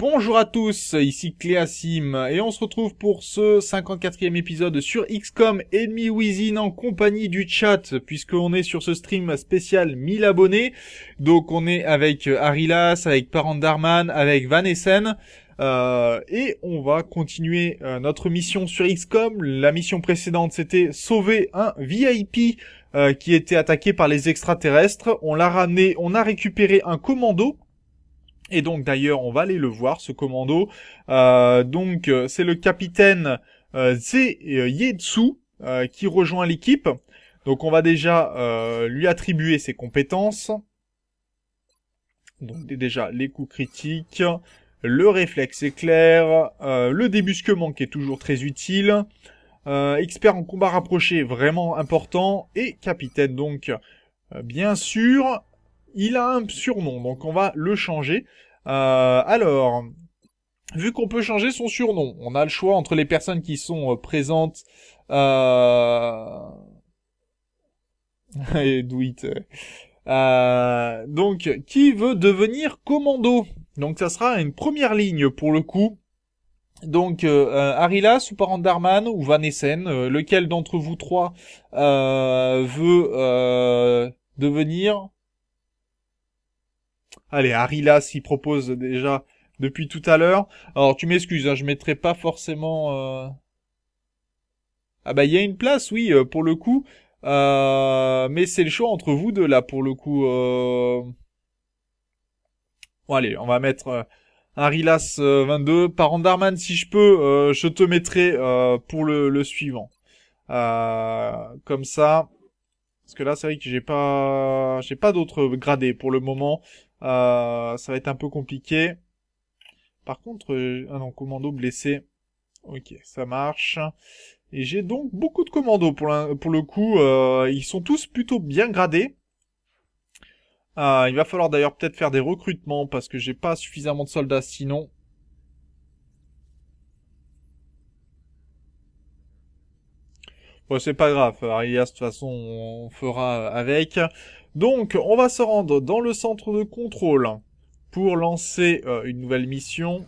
Bonjour à tous, ici Cléasim, et on se retrouve pour ce 54e épisode sur XCOM Enemy Within en compagnie du chat, puisqu'on est sur ce stream spécial 1000 abonnés. Donc on est avec Arilas, avec Parandarman, avec Van Essen, et on va continuer notre mission sur XCOM. La mission précédente, c'était sauver un VIP qui était attaqué par les extraterrestres. On l'a ramené, on a récupéré un commando. Et donc d'ailleurs, on va aller le voir, ce commando. C'est le capitaine Yetsu qui rejoint l'équipe. Donc on va déjà lui attribuer ses compétences. Donc déjà les coups critiques, le réflexe éclair, le débusquement qui est toujours très utile, expert en combat rapproché vraiment important, et capitaine donc bien sûr. Il a un surnom, donc on va le changer. Alors, vu qu'on peut changer son surnom, on a le choix entre les personnes qui sont présentes. Et do it. Donc, qui veut devenir commando? Donc, ça sera une première ligne pour le coup. Donc, Arilas ou Parandarman ou Van Essen, lequel d'entre vous trois veut devenir? Allez, Arilas, il propose déjà depuis tout à l'heure. Alors, tu m'excuses, hein, je mettrai pas forcément... Ah bah, il y a une place, oui, pour le coup. Mais c'est le choix entre vous deux, là, pour le coup. Bon, allez, on va mettre Arilas 22. Parandarman, si je peux, je te mettrai pour le suivant. Comme ça... Parce que là, c'est vrai que j'ai pas d'autres gradés pour le moment. Ça va être un peu compliqué. Par contre, ah non, commando blessé. Ok, ça marche. Et j'ai donc beaucoup de commandos pour le coup. Ils sont tous plutôt bien gradés. Il va falloir d'ailleurs peut-être faire des recrutements parce que j'ai pas suffisamment de soldats sinon. Bon, c'est pas grave. Arias, de toute façon, on fera avec. Donc, on va se rendre dans le centre de contrôle pour lancer une nouvelle mission.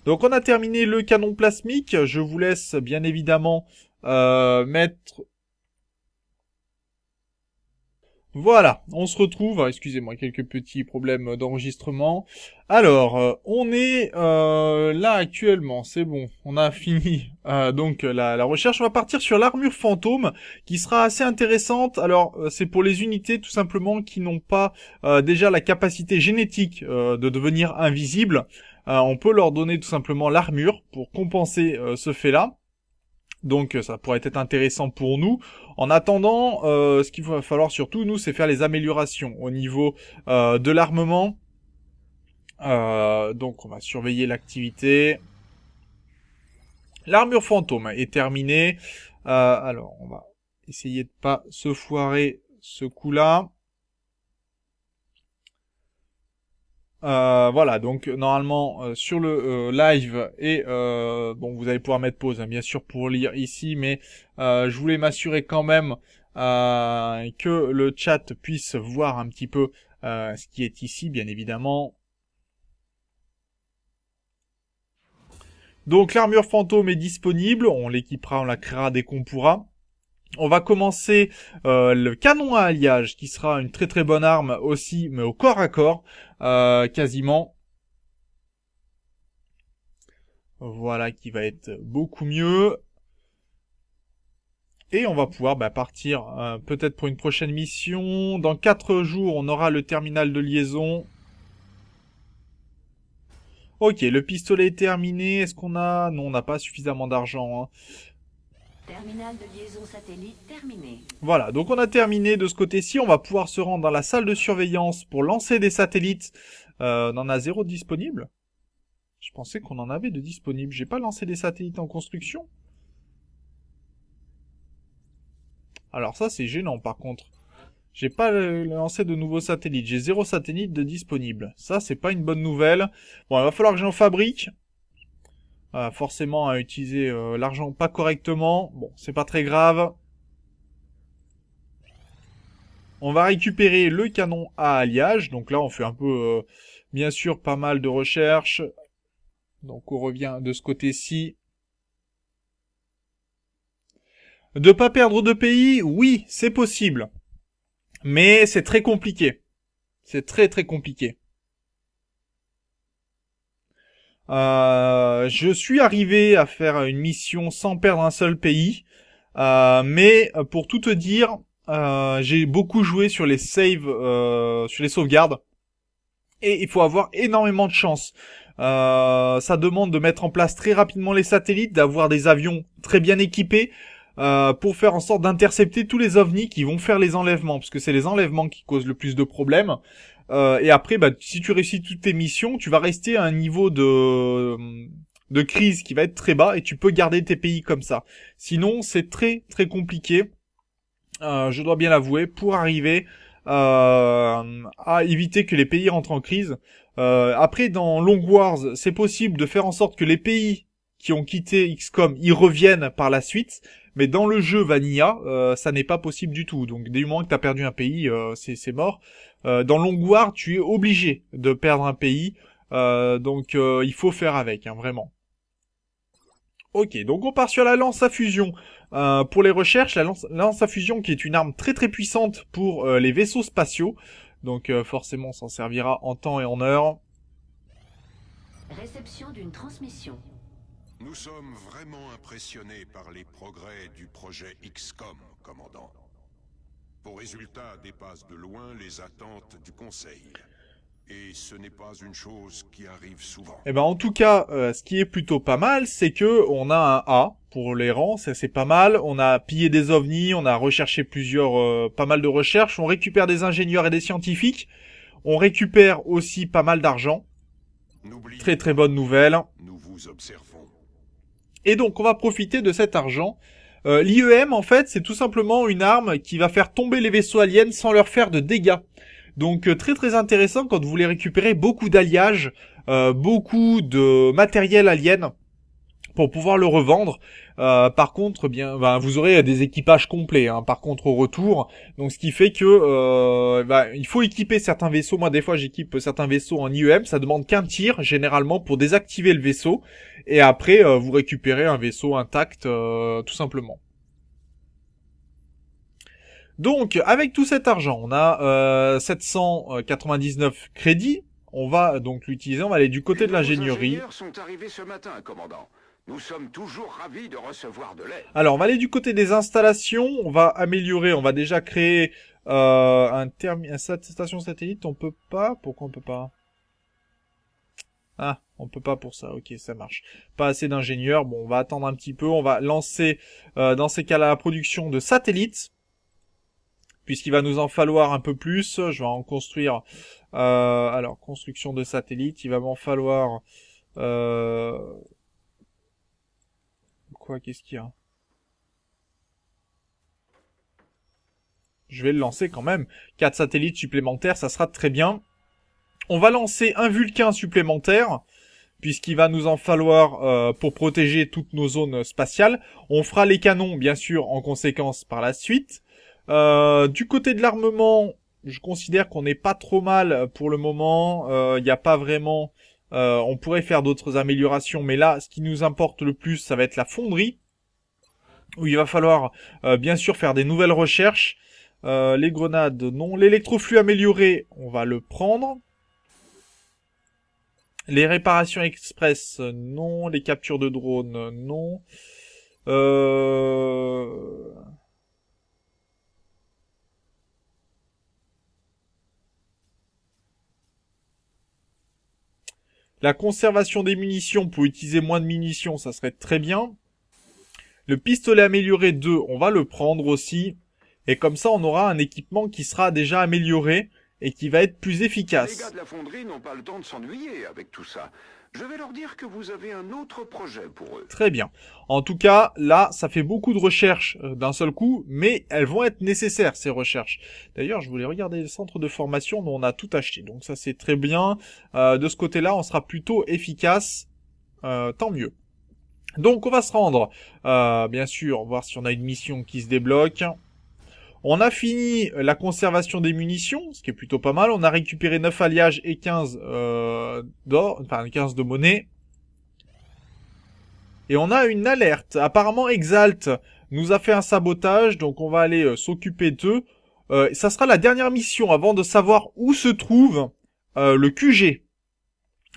Donc on a terminé le canon plasmique. Je vous laisse bien évidemment mettre... Voilà, on se retrouve. Excusez-moi, quelques petits problèmes d'enregistrement. Alors, on est là actuellement, c'est bon, on a fini donc la recherche. On va partir sur l'armure fantôme, qui sera assez intéressante. Alors, c'est pour les unités tout simplement qui n'ont pas déjà la capacité génétique de devenir invisibles. On peut leur donner tout simplement l'armure pour compenser ce fait-là. Donc ça pourrait être intéressant pour nous. En attendant, ce qu'il va falloir surtout, nous, c'est faire les améliorations au niveau de l'armement. Donc on va surveiller l'activité. L'armure fantôme est terminée. Alors on va essayer de pas se foirer ce coup-là. Voilà, donc normalement sur le live et bon, vous allez pouvoir mettre pause, hein, bien sûr, pour lire ici, mais je voulais m'assurer quand même que le chat puisse voir un petit peu ce qui est ici, bien évidemment. Donc l'armure fantôme est disponible, on l'équipera, on la créera dès qu'on pourra. On va commencer le canon à alliage, qui sera une très très bonne arme aussi, mais au corps à corps, quasiment. Voilà, qui va être beaucoup mieux. Et on va pouvoir partir peut-être pour une prochaine mission. Dans 4 jours, on aura le terminal de liaison. Ok, le pistolet est terminé. Est-ce qu'on a... Non, on n'a pas suffisamment d'argent. Hein. Terminal de liaison satellite terminé. Voilà, donc on a terminé de ce côté-ci. On va pouvoir se rendre dans la salle de surveillance pour lancer des satellites. On en a 0 disponible. Je pensais qu'on en avait de disponibles. J'ai pas lancé des satellites en construction. Alors ça, c'est gênant par contre. J'ai pas lancé de nouveaux satellites. J'ai 0 satellite de disponible. Ça, c'est pas une bonne nouvelle. Bon, il va falloir que j'en fabrique. Forcément, à utiliser l'argent pas correctement. Bon, c'est pas très grave. On va récupérer le canon à alliage. Donc là, on fait un peu, bien sûr, pas mal de recherches. Donc on revient de ce côté-ci. De pas perdre de pays, oui, c'est possible. Mais c'est très compliqué. C'est très très compliqué. Je suis arrivé à faire une mission sans perdre un seul pays. Mais pour tout te dire, j'ai beaucoup joué sur les saves, sur les sauvegardes. Et il faut avoir énormément de chance. Ça demande de mettre en place très rapidement les satellites, d'avoir des avions très bien équipés, pour faire en sorte d'intercepter tous les ovnis qui vont faire les enlèvements, parce que c'est les enlèvements qui causent le plus de problèmes. Et après, si tu réussis toutes tes missions, tu vas rester à un niveau de crise qui va être très bas et tu peux garder tes pays comme ça. Sinon, c'est très très compliqué. Je dois bien l'avouer, pour arriver à éviter que les pays rentrent en crise. Après, dans Long Wars, c'est possible de faire en sorte que les pays qui ont quitté XCOM y reviennent par la suite, mais dans le jeu Vanilla, ça n'est pas possible du tout. Donc dès le moment que tu as perdu un pays, c'est mort. Dans Long War, tu es obligé de perdre un pays, donc il faut faire avec, hein, vraiment. Ok, donc on part sur la lance à fusion. Pour les recherches, la lance à fusion qui est une arme très très puissante pour les vaisseaux spatiaux. Donc forcément on s'en servira en temps et en heure. Réception d'une transmission. Nous sommes vraiment impressionnés par les progrès du projet XCOM, commandant. Vos résultats dépassent de loin les attentes du Conseil. Et ce n'est pas une chose qui arrive souvent. Eh ben en tout cas, ce qui est plutôt pas mal, c'est que on a un A pour les rangs, ça c'est pas mal. On a pillé des ovnis, on a recherché pas mal de recherches, on récupère des ingénieurs et des scientifiques, on récupère aussi pas mal d'argent. Très très bonne nouvelle. Nous vous observons. Et donc on va profiter de cet argent. L'IEM en fait, c'est tout simplement une arme qui va faire tomber les vaisseaux aliens sans leur faire de dégâts. Donc très très intéressant quand vous voulez récupérer beaucoup d'alliages, beaucoup de matériel alien pour pouvoir le revendre. Par contre, vous aurez des équipages complets. Hein, par contre, au retour, donc ce qui fait que il faut équiper certains vaisseaux. Moi, des fois, j'équipe certains vaisseaux en IEM. Ça demande qu'un tir généralement pour désactiver le vaisseau, et après vous récupérez un vaisseau intact, tout simplement. Donc, avec tout cet argent, on a 799 crédits. On va donc l'utiliser. On va aller du côté de l'ingénierie. Les ingénieurs sont arrivés ce matin, commandant. Nous sommes toujours ravis de recevoir de l'aide. Alors, on va aller du côté des installations. On va améliorer. On va déjà créer une station satellite. On peut pas. Pourquoi on peut pas? Ah, on peut pas pour ça. Ok, ça marche. Pas assez d'ingénieurs. Bon, on va attendre un petit peu. On va lancer dans ces cas-là la production de satellites, puisqu'il va nous en falloir un peu plus. Je vais en construire. Alors, construction de satellites. Il va m'en falloir. Quoi, qu'est-ce qu'il y a? Je vais le lancer quand même. 4 satellites supplémentaires, ça sera très bien. On va lancer un Vulcain supplémentaire, puisqu'il va nous en falloir pour protéger toutes nos zones spatiales. On fera les canons, bien sûr, en conséquence par la suite. Du côté de l'armement, je considère qu'on n'est pas trop mal pour le moment. Il n'y a pas vraiment... on pourrait faire d'autres améliorations, mais là, ce qui nous importe le plus, ça va être la fonderie, où il va falloir bien sûr faire des nouvelles recherches. Les grenades, non. L'électroflux amélioré, on va le prendre. Les réparations express, non. Les captures de drones, non. La conservation des munitions, pour utiliser moins de munitions, ça serait très bien. Le pistolet amélioré 2, on va le prendre aussi. Et comme ça, on aura un équipement qui sera déjà amélioré et qui va être plus efficace. Les gars de la fonderie n'ont pas le temps de s'ennuyer avec tout ça. Je vais leur dire que vous avez un autre projet pour eux. Très bien. En tout cas, là, ça fait beaucoup de recherches d'un seul coup, mais elles vont être nécessaires, ces recherches. D'ailleurs, je voulais regarder le centre de formation dont on a tout acheté. Donc ça, c'est très bien. De ce côté-là, on sera plutôt efficace. Tant mieux. Donc, on va se rendre, bien sûr, voir si on a une mission qui se débloque. On a fini la conservation des munitions, ce qui est plutôt pas mal. On a récupéré 9 alliages et 15 d'or, enfin 15 de monnaie. Et on a une alerte. Apparemment, Exalt nous a fait un sabotage, donc on va aller s'occuper d'eux. Ça sera la dernière mission avant de savoir où se trouve le QG.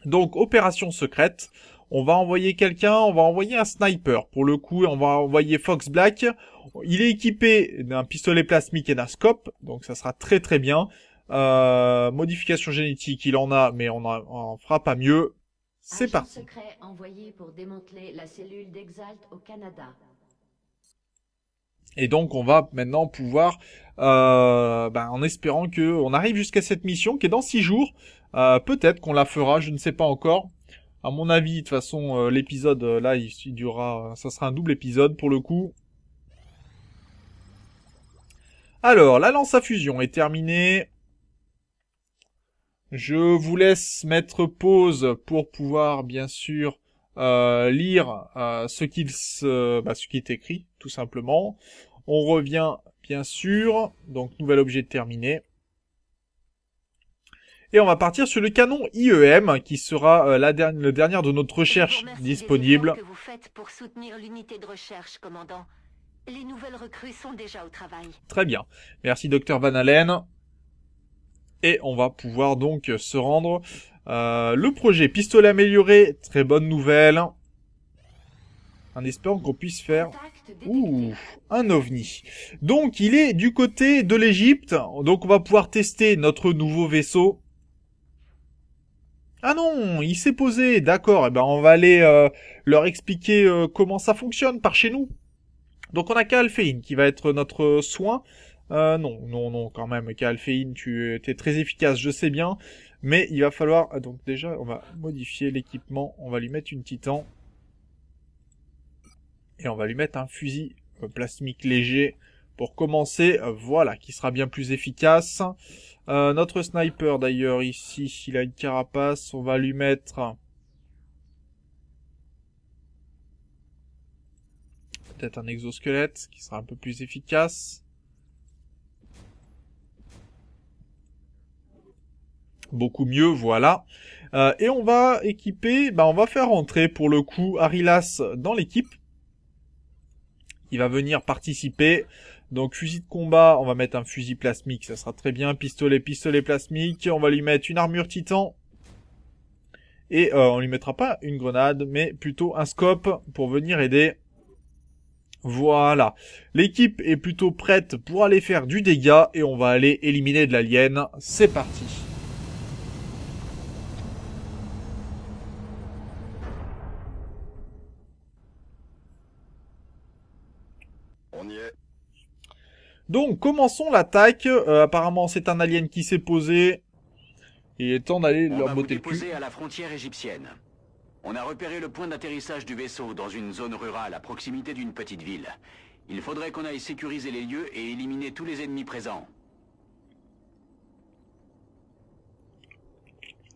Donc, opération secrète. On va envoyer quelqu'un, on va envoyer un sniper. Pour le coup, on va envoyer Fox Black. Il est équipé d'un pistolet plasmique et d'un scope, donc ça sera très très bien. Modification génétique, il en a, mais on en fera pas mieux. C'est Agent parti. secret envoyé pour démanteler la cellule d'Exalt au Canada. Et donc on va maintenant pouvoir, en espérant que on arrive jusqu'à cette mission qui est dans 6 jours. Peut-être qu'on la fera, je ne sais pas encore. À mon avis, de toute façon, l'épisode là, il durera, ça sera un double épisode pour le coup. Alors, la lance à fusion est terminée. Je vous laisse mettre pause pour pouvoir, bien sûr, lire ce qui est écrit, tout simplement. On revient, bien sûr. Donc, nouvel objet terminé. Et on va partir sur le canon IEM, qui sera le dernier de notre recherche disponible. Que vous faites pour soutenir l'unité de recherche, commandant. Les nouvelles recrues sont déjà au travail. Très bien. Merci, Dr Van Allen. Et on va pouvoir donc se rendre. Le projet pistolet amélioré, très bonne nouvelle. En espérant qu'on puisse faire... Ouh, un ovni. Donc, il est du côté de l'Égypte. Donc, on va pouvoir tester notre nouveau vaisseau. Ah non, il s'est posé. D'accord, eh ben on va aller leur expliquer comment ça fonctionne par chez nous. Donc, on a Kaalfein qui va être notre soin. Non, quand même, Kaalfein, tu es très efficace, je sais bien. Mais il va falloir... donc déjà, on va modifier l'équipement. On va lui mettre une Titan. Et on va lui mettre un fusil plasmique léger pour commencer. Voilà, qui sera bien plus efficace. Notre sniper, d'ailleurs, ici, il a une carapace. On va lui mettre... peut-être un exosquelette, qui sera un peu plus efficace. Beaucoup mieux, voilà. Et on va équiper... on va faire entrer, pour le coup, Arilas dans l'équipe. Il va venir participer. Donc fusil de combat, on va mettre un fusil plasmique, ça sera très bien. Pistolet plasmique. On va lui mettre une armure titan. Et on lui mettra pas une grenade, mais plutôt un scope pour venir aider. Voilà. L'équipe est plutôt prête pour aller faire du dégât. Et on va aller éliminer de l'alien. C'est parti. On y est. Donc, commençons l'attaque. Apparemment, c'est un alien qui s'est posé. Il est temps d'aller On leur va vous botter le cul. déposer à la frontière égyptienne. On a repéré le point d'atterrissage du vaisseau dans une zone rurale à proximité d'une petite ville. Il faudrait qu'on aille sécuriser les lieux et éliminer tous les ennemis présents.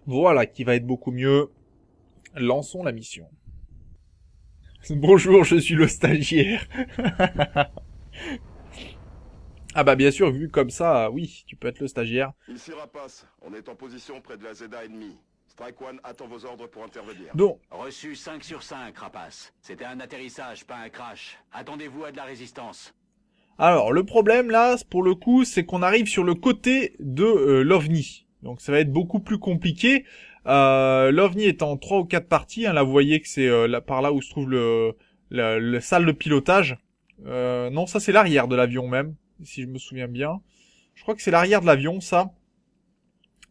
Voilà, qui va être beaucoup mieux. Lançons la mission. Bonjour, je suis le stagiaire. Ah bah bien sûr, vu comme ça, oui, tu peux être le stagiaire. Ici Rapace, on est en position près de la Zeta ennemie. Strike One attend vos ordres pour intervenir. Donc, Reçu 5 sur 5, Rapace. C'était un atterrissage, pas un crash. Attendez-vous à de la résistance. alors le problème là, pour le coup, c'est qu'on arrive sur le côté de l'OVNI. Donc ça va être beaucoup plus compliqué. L'OVNI est en 3 ou 4 parties. Hein, là, vous voyez que c'est par là où se trouve le salle de pilotage. Non, ça c'est l'arrière de l'avion même, si je me souviens bien. Je crois que c'est l'arrière de l'avion, ça.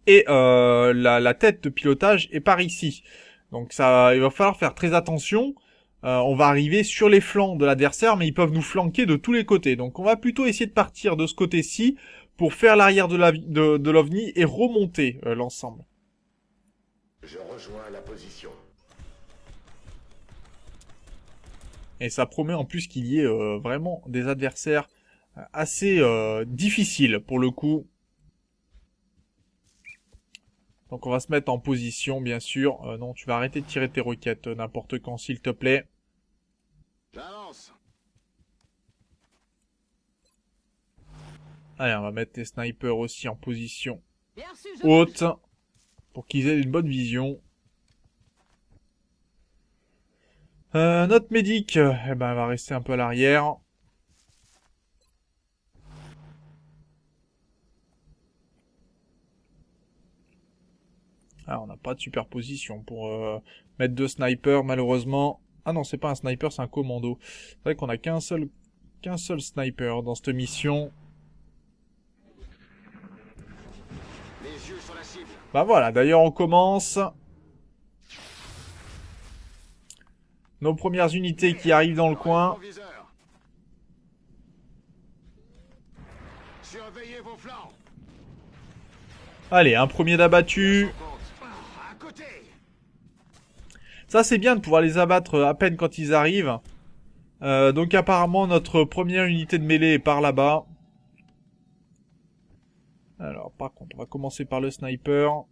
Et la tête de pilotage est par ici. Donc ça, il va falloir faire très attention. On va arriver sur les flancs de l'adversaire, mais ils peuvent nous flanquer de tous les côtés. Donc on va plutôt essayer de partir de ce côté-ci pour faire l'arrière de l'OVNI et remonter l'ensemble. Je rejoins la position. Et ça promet en plus qu'il y ait vraiment des adversaires assez difficiles pour le coup. Donc on va se mettre en position, bien sûr. Non, tu vas arrêter de tirer tes roquettes n'importe quand, s'il te plaît. J'avance. Allez, on va mettre tes snipers aussi en position Bien reçu, je haute pour qu'ils aient une bonne vision. Notre médic, eh ben, elle va rester un peu à l'arrière. Ah, on n'a pas de superposition pour mettre 2 snipers, malheureusement. Ah non, c'est pas un sniper, c'est un commando. C'est vrai qu'on a qu'un seul sniper dans cette mission. Les yeux sur la cible. Bah voilà, d'ailleurs on commence. Nos premières unités qui arrivent dans le coin. Viseur. Surveillez vos flancs. Allez, un premier d'abattu. À côté. Ça c'est bien de pouvoir les abattre à peine quand ils arrivent. Donc apparemment notre première unité de mêlée est par là-bas. Alors par contre on va commencer par le sniper.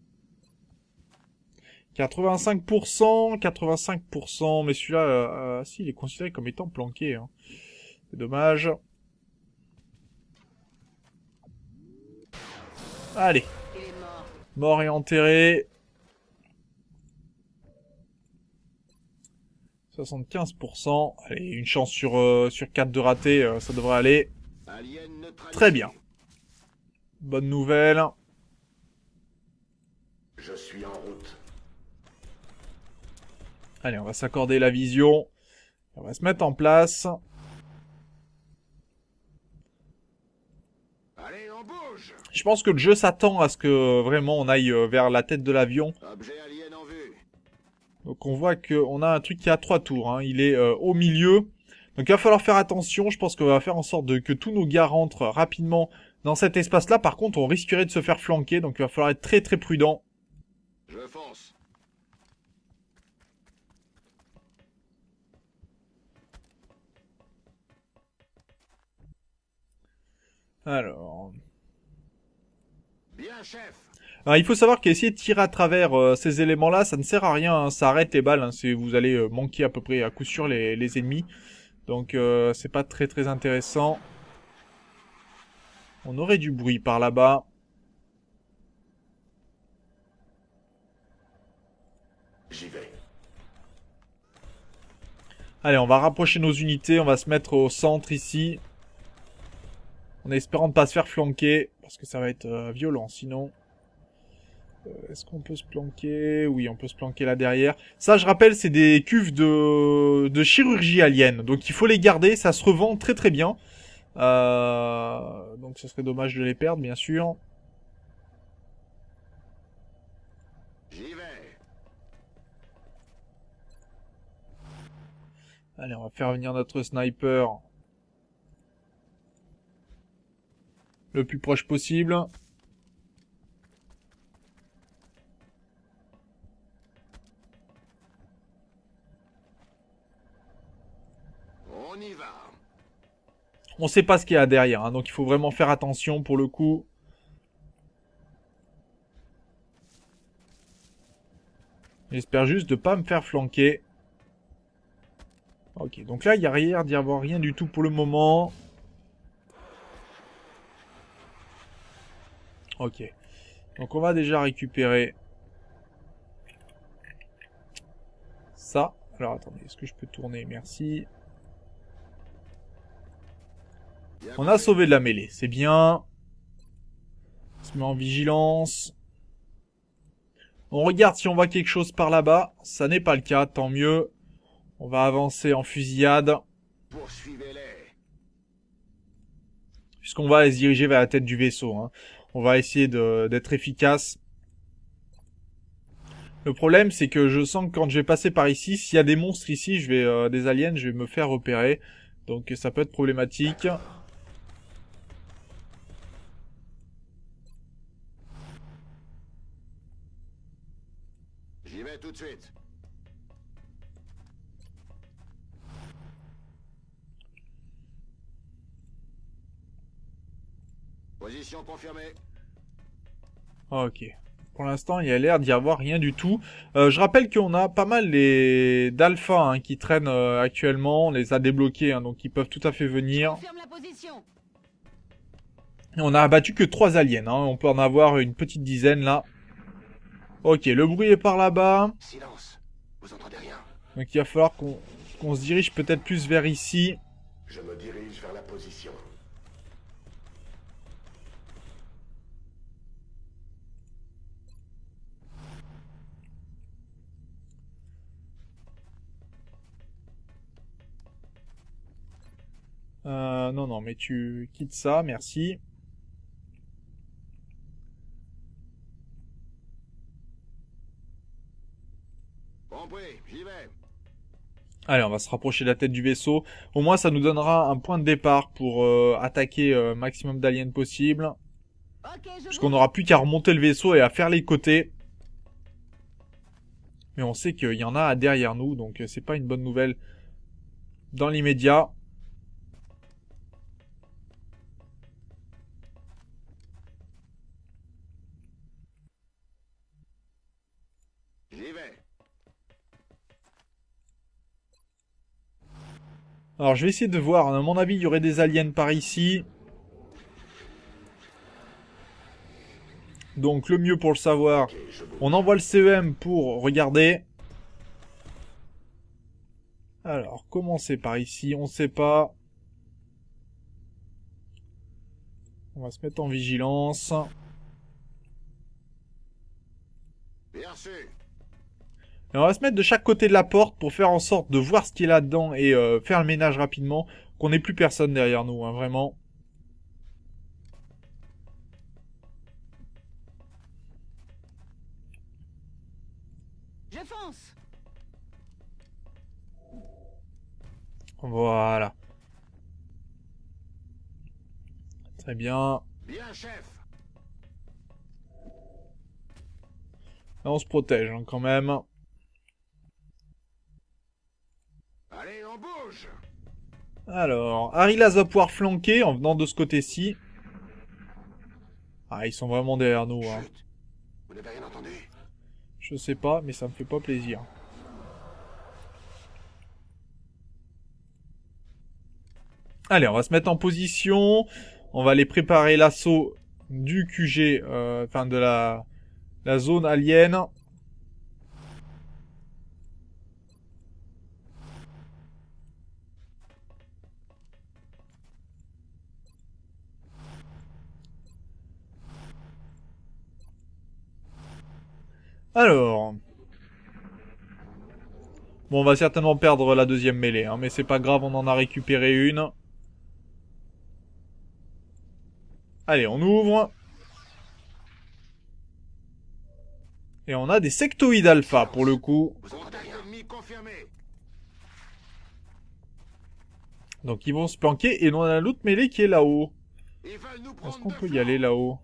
85%, 85%, mais celui-là, si, il est considéré comme étant planqué. Hein. C'est dommage. Allez. Il est mort. Mort et enterré. 75%. Allez, une chance sur 4 de rater, ça devrait aller. Alien neutralisé. Très bien. Bonne nouvelle. Je suis en route. Allez, on va s'accorder la vision. On va se mettre en place. Allez, on bouge. Je pense que le jeu s'attend à ce que vraiment on aille vers la tête de l'avion. Objet alien en vue. Donc on voit qu'on a un truc qui a 3 tours. Hein. Il est au milieu. Donc il va falloir faire attention. Je pense qu'on va faire en sorte que tous nos gars rentrent rapidement dans cet espace-là. Par contre, on risquerait de se faire flanquer. Donc il va falloir être très très prudent. Je fonce. Alors... Bien, chef. Alors, il faut savoir qu'essayer de tirer à travers ces éléments-là, ça ne sert à rien, hein. Ça arrête les balles, hein. Vous allez manquer à peu près à coup sûr les ennemis. Donc c'est pas très très intéressant. On aurait du bruit par là-bas. J'y vais. Allez, on va rapprocher nos unités, on va se mettre au centre ici. En espérant ne pas se faire flanquer, parce que ça va être violent sinon. Est-ce qu'on peut se planquer? Oui, on peut se planquer là derrière. Ça, je rappelle, c'est des cuves de chirurgie alien. Donc il faut les garder, ça se revend très très bien. Donc ce serait dommage de les perdre, bien sûr. J'y vais. Allez, on va faire venir notre sniper le plus proche possible. On y va. On sait pas ce qu'il y a derrière, hein, donc il faut vraiment faire attention pour le coup. J'espère juste de pas me faire flanquer. Ok, donc là, il y a rien d'y avoir rien du tout pour le moment. Ok. Donc on va déjà récupérer ça. Alors attendez, est-ce que je peux tourner? Merci. On a sauvé de la mêlée, c'est bien. On se met en vigilance. On regarde si on voit quelque chose par là-bas. Ça n'est pas le cas, tant mieux. On va avancer en fusillade. Poursuivez-les. Puisqu'on va se diriger vers la tête du vaisseau. Hein. On va essayer d'être efficace. Le problème, c'est que je sens que quand je vais passer par ici, s'il y a des monstres ici, des aliens, je vais me faire repérer. Donc ça peut être problématique. J'y vais tout de suite. Position confirmée. Ok. Pour l'instant, il y a l'air d'y avoir rien du tout. Je rappelle qu'on a pas mal d'alpha hein, qui traînent actuellement. On les a débloqués, hein, donc ils peuvent tout à fait venir. Confirme la position. Et on a abattu que 3 aliens. Hein. On peut en avoir une petite dizaine là. Ok, le bruit est par là-bas. Silence. Vous entendez rien? Donc il va falloir qu'on qu'on se dirige peut-être plus vers ici. Je me dirige vers la position. Non, non, mais tu quittes ça, merci. Compris, j'y vais. Allez, on va se rapprocher de la tête du vaisseau. Au moins, ça nous donnera un point de départ pour attaquer maximum d'aliens possible. Puisqu'on n'aura plus qu'à remonter le vaisseau et à faire les côtés. Mais on sait qu'il y en a derrière nous, donc c'est pas une bonne nouvelle dans l'immédiat. J'y vais. Alors, je vais essayer de voir. À mon avis, il y aurait des aliens par ici. Donc, le mieux pour le savoir, on envoie le CEM pour regarder. Alors, commencer par ici, on sait pas. On va se mettre en vigilance. Bien sûr. Et on va se mettre de chaque côté de la porte pour faire en sorte de voir ce qu'il y a là-dedans et faire le ménage rapidement. Qu'on n'ait plus personne derrière nous, hein, vraiment. Je fonce. Voilà. Très bien. Bien, chef. Là, on se protège hein, quand même. Allez, on bouge. Alors, Arilas va pouvoir flanquer en venant de ce côté-ci. Ah, ils sont vraiment derrière nous. Hein. Chut. Vous n'avez rien entendu? Je sais pas, mais ça me fait pas plaisir. Allez, on va se mettre en position. On va aller préparer l'assaut du QG, enfin de la zone alien. Alors. Bon, on va certainement perdre la deuxième mêlée, hein, mais c'est pas grave, on en a récupéré une. Allez, on ouvre. Et on a des sectoïdes alpha, pour le coup. Contact ennemi confirmé. Donc ils vont se planquer, et on a l'autre mêlée qui est là-haut. Ils veulent nous Est-ce prendre qu'on de peut y flanc. aller là-haut?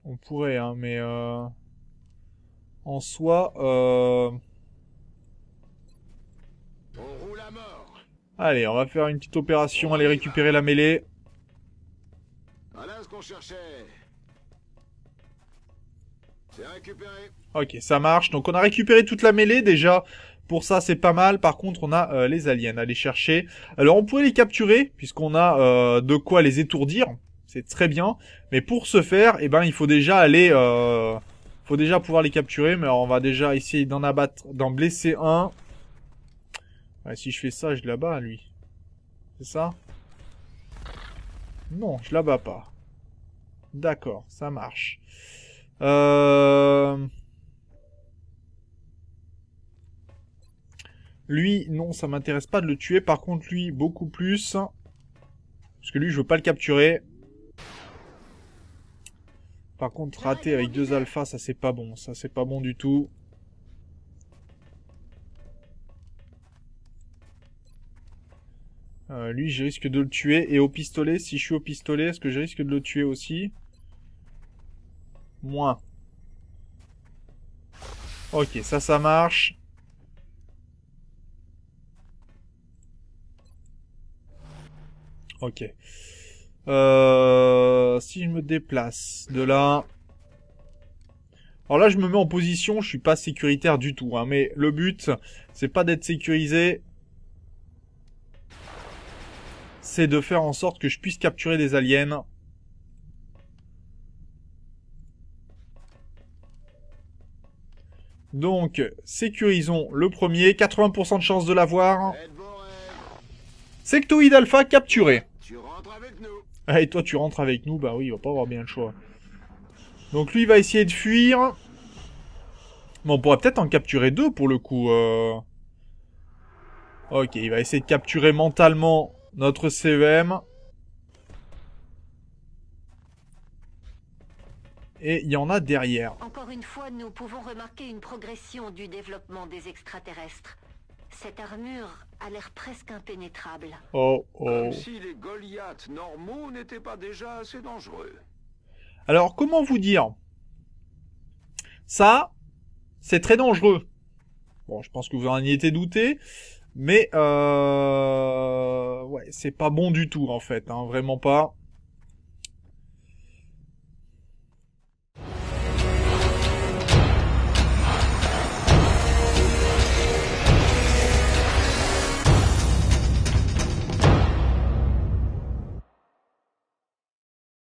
On pourrait, hein, mais en soi, On roule à mort. allez, on va faire une petite opération, aller récupérer la mêlée. Voilà ce qu'on cherchait. C'est récupéré. Ok, ça marche. Donc on a récupéré toute la mêlée déjà. Pour ça, c'est pas mal. Par contre, on a les aliens à aller chercher. Alors on pourrait les capturer, puisqu'on a de quoi les étourdir. C'est très bien. Mais pour ce faire, eh ben, il faut déjà aller... faut déjà pouvoir les capturer. Mais alors, on va déjà essayer d'en abattre, d'en blesser un. Ouais, si je fais ça, je l'abats, lui. C'est ça? Non, je l'abats pas. D'accord, ça marche. Lui, non, ça m'intéresse pas de le tuer. Par contre, lui, beaucoup plus. Parce que lui, je veux pas le capturer. Par contre, rater avec 2 alphas, ça c'est pas bon. Ça c'est pas bon du tout. Lui, je risque de le tuer. Et au pistolet, si je suis au pistolet, est-ce que je risque de le tuer aussi? Moins. Ok, ça marche. Ok. Si je me déplace de là... Alors là, je me mets en position, je suis pas sécuritaire du tout, hein, mais le but, c'est pas d'être sécurisé. C'est de faire en sorte que je puisse capturer des aliens. Donc, sécurisons le premier. 80% de chance de l'avoir. Faites vos rêves. Sectoïde Alpha capturé. Tu rentres avec nous. Ah, et toi, tu rentres avec nous. Bah oui, il va pas avoir bien le choix. Donc lui, il va essayer de fuir. Mais on pourrait peut-être en capturer deux pour le coup. Ok, il va essayer de capturer mentalement notre CEM. Et il y en a derrière. Encore une fois, nous pouvons remarquer une progression du développement des extraterrestres. Cette armure a l'air presque impénétrable. Oh, oh. Comme si les Goliaths normaux n'étaient pas déjà assez dangereux. Alors, comment vous dire? Ça, c'est très dangereux. Bon, je pense que vous en y étiez douté. Mais, ouais, c'est pas bon du tout, en fait. Hein, vraiment pas.